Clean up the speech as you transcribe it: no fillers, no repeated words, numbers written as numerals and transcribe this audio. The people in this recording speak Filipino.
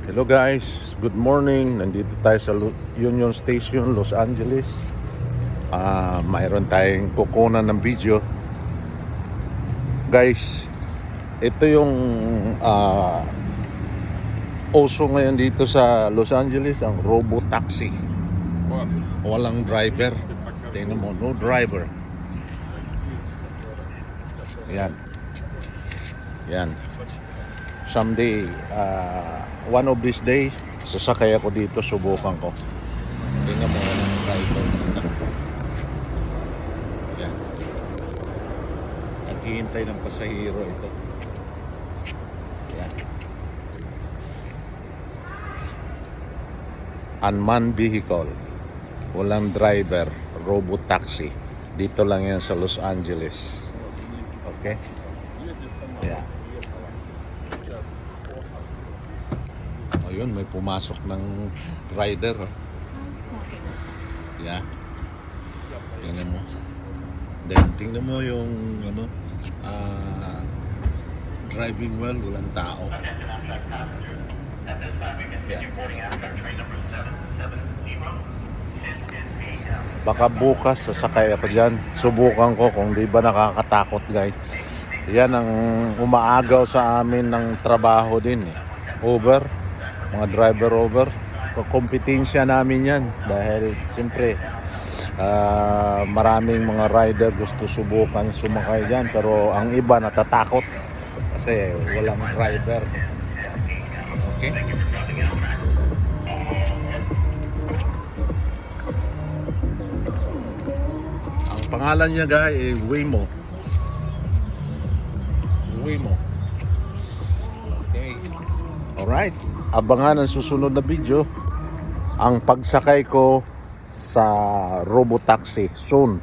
Hello guys, good morning. Nandito tayo sa Union Station, Los Angeles. Mayroon tayong kukunan ng video. Guys, ito yung uso ngayon dito sa Los Angeles, ang robo-taxi. Walang driver. Tingnan mo, no driver. Yan. Yan. Someday, one of these days, sasakay ako dito, subukan ko. Tingnan mo ng driver. Yan. Naghihintay ng pasahero ito. Yan. Unmanned vehicle. Walang driver. Robo-taxi. Dito lang yan sa Los Angeles. Okay? Yeah. Ayun, may pumasok ng rider. Yeah. Tingnan mo. Then, tingnan mo yung driving well, walang tao. Yeah. Baka bukas sasakay ako dyan. Subukan ko kung di ba nakakatakot, guys. Yan ang umaagaw sa amin ng trabaho din. Uber, mga driver Uber. Kompetensya namin yan. Dahil siyempre maraming mga rider gusto subukan sumakay dyan. Pero ang iba natatakot kasi walang driver. Okay? Ang pangalan niya guys ay Waymo. Okay. Alright. Abangan ang susunod na video. Ang pagsakay ko sa robotaxi soon.